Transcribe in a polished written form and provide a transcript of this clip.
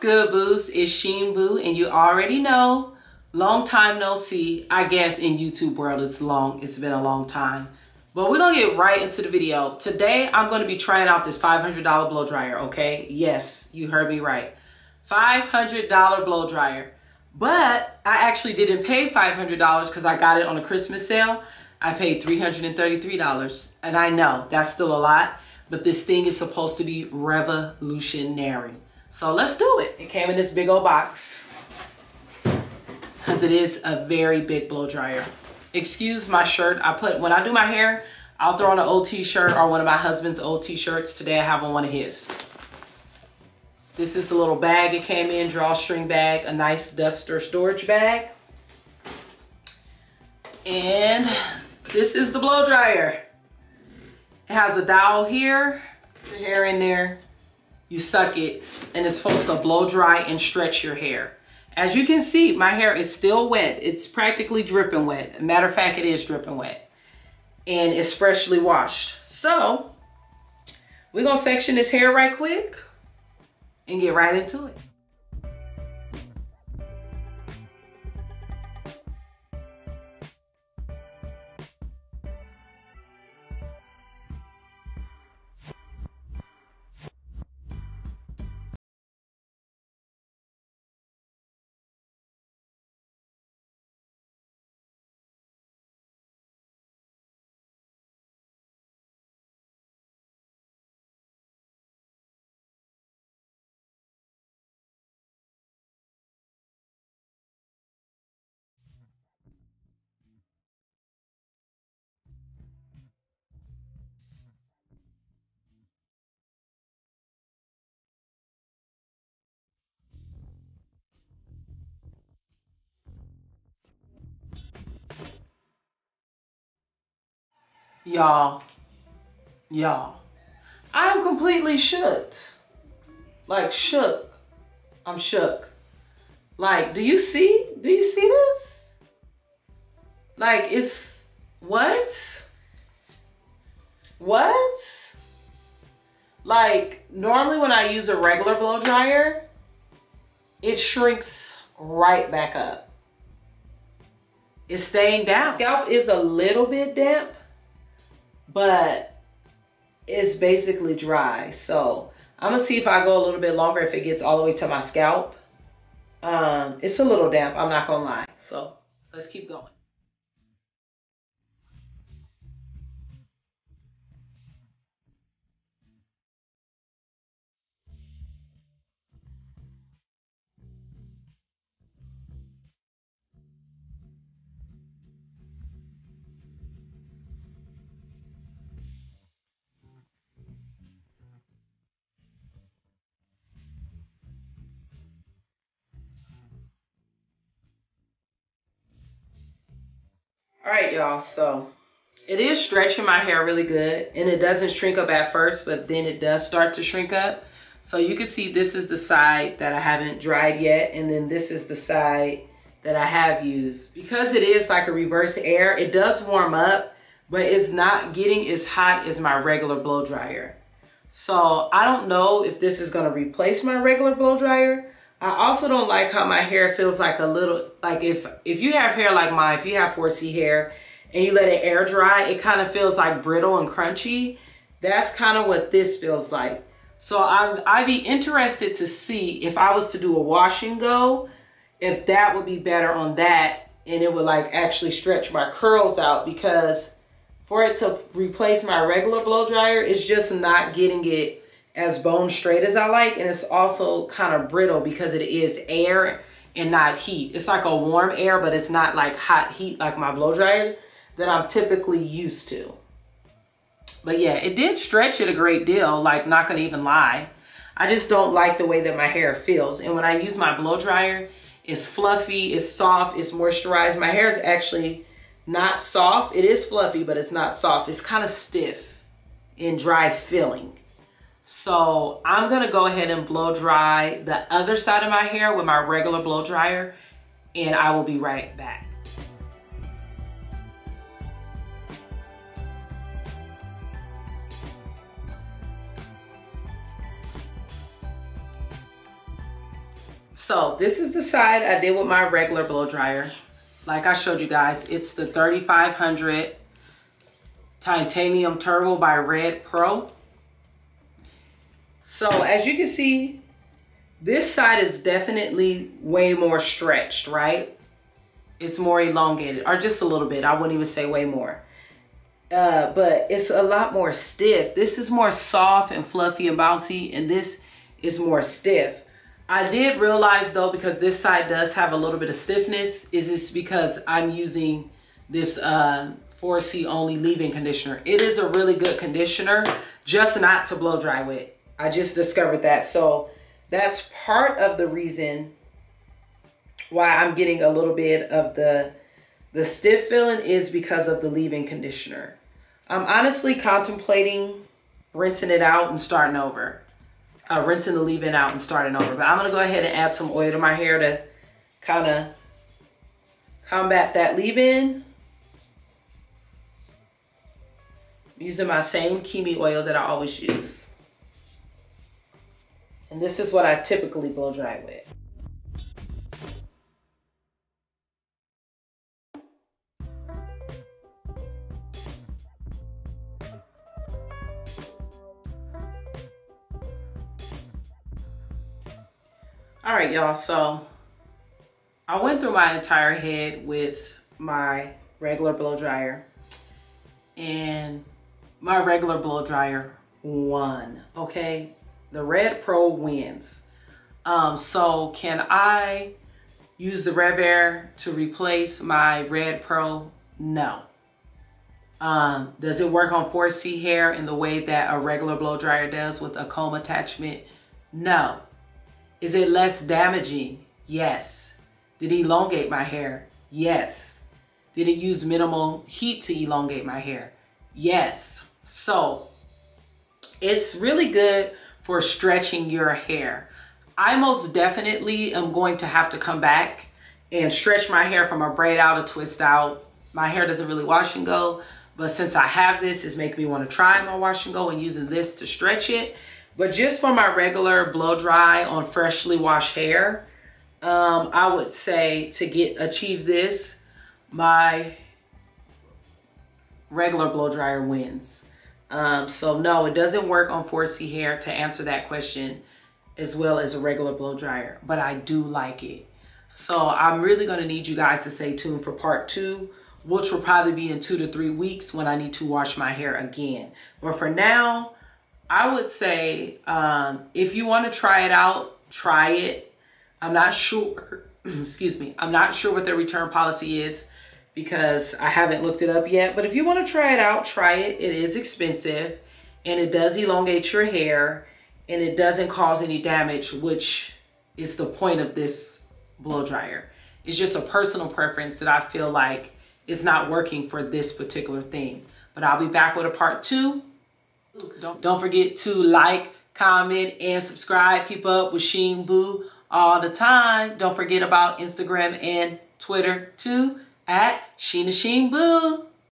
good, boos? It's Sheen Boo, and you already know, long time no see. I guess in YouTube world it's been a long time. But we're gonna get right into the video. Today I'm gonna be trying out this $500 blow dryer, okay? Yes, you heard me right. $500 blow dryer. But I actually didn't pay $500 because I got it on a Christmas sale. I paid $333. And I know that's still a lot, but this thing is supposed to be revolutionary. So let's do it. It came in this big old box because it is a very big blow dryer. Excuse my shirt. When I do my hair, I'll throw on an old t-shirt or one of my husband's old t-shirts. Today I have on one of his. This is the little bag it came in, drawstring bag, a nice duster storage bag. And this is the blow dryer. It has a dowel here, your hair in there, you suck it, and it's supposed to blow dry and stretch your hair. As you can see, my hair is still wet. It's practically dripping wet. Matter of fact, it is dripping wet. And it's freshly washed. So, we're gonna section this hair right quick and get right into it. Y'all, I am completely shook. Like shook. I'm shook. Like, do you see this? Like, it's, what? Like, normally when I use a regular blow dryer, it shrinks right back up. It's staying down. My scalp is a little bit damp, but it's basically dry. So I'm gonna see if I go a little bit longer, if it gets all the way to my scalp. It's a little damp, I'm not gonna lie. So let's keep going. All right, y'all, so it is stretching my hair really good, and it doesn't shrink up at first, but then it does start to shrink up. So you can see this is the side that I haven't dried yet, and then this is the side that I have used. Because it is like a reverse air, it does warm up, but it's not getting as hot as my regular blow dryer. So I don't know if this is gonna replace my regular blow dryer. I also don't like how my hair feels like a little, like if you have hair like mine, if you have 4C hair and you let it air dry, it kind of feels like brittle and crunchy. That's kind of what this feels like. So I'd be interested to see if I was to do a wash and go, if that would be better on that and it would like actually stretch my curls out, because for it to replace my regular blow dryer, it's just not getting it as bone straight as I like, and it's also kind of brittle because it is air and not heat. It's like a warm air, but it's not like hot heat like my blow dryer that I'm typically used to. But yeah, it did stretch it a great deal, like not gonna even lie. I just don't like the way that my hair feels. And when I use my blow dryer, it's fluffy, it's soft, it's moisturized. My hair is actually not soft. It is fluffy, but it's not soft. It's kind of stiff and dry feeling. So I'm gonna go ahead and blow dry the other side of my hair with my regular blow dryer, and I will be right back. So this is the side I did with my regular blow dryer. Like I showed you guys, it's the 3500 Titanium Turbo by Red Pro. So as you can see, this side is definitely way more stretched, right? It's more elongated, or just a little bit. I wouldn't even say way more. But it's a lot more stiff. This is more soft and fluffy and bouncy, and this is more stiff. I did realize though, because this side does have a little bit of stiffness, is this because I'm using this 4C only leave-in conditioner. It is a really good conditioner, just not to blow dry with. I just discovered that. So that's part of the reason why I'm getting a little bit of the stiff feeling, is because of the leave-in conditioner. I'm honestly contemplating rinsing it out and starting over. Rinsing the leave-in out and starting over. But I'm going to go ahead and add some oil to my hair to kind of combat that leave-in. Using my same Kimi oil that I always use. And this is what I typically blow dry with. All right, y'all, so I went through my entire head with my regular blow dryer, and my regular blow dryer won, okay? The Red Pro wins. So can I use the Revair to replace my Red Pro? No. Does it work on 4C hair in the way that a regular blow dryer does with a comb attachment? No. Is it less damaging? Yes. Did it elongate my hair? Yes. Did it use minimal heat to elongate my hair? Yes. So it's really good for stretching your hair. I most definitely am going to have to come back and stretch my hair from a braid out, a twist out. My hair doesn't really wash and go, but since I have this, it's making me want to try my wash and go and using this to stretch it. But just for my regular blow dry on freshly washed hair, I would say to achieve this, my regular blow dryer wins. So no, it doesn't work on 4C hair, to answer that question, as well as a regular blow dryer, but I do like it. So I'm really gonna need you guys to stay tuned for part 2, which will probably be in 2 to 3 weeks when I need to wash my hair again. But for now, I would say, if you want to try it out, try it. I'm not sure, excuse me, I'm not sure what their return policy is because I haven't looked it up yet. But if you want to try it out, try it. It is expensive and it does elongate your hair and it doesn't cause any damage, which is the point of this blow dryer. It's just a personal preference that I feel like it's not working for this particular thing. But I'll be back with a part 2. Don't forget to like, comment, and subscribe. Keep up with Sheen Boo all the time. Don't forget about Instagram and Twitter too, at Sheena Sheen Boo.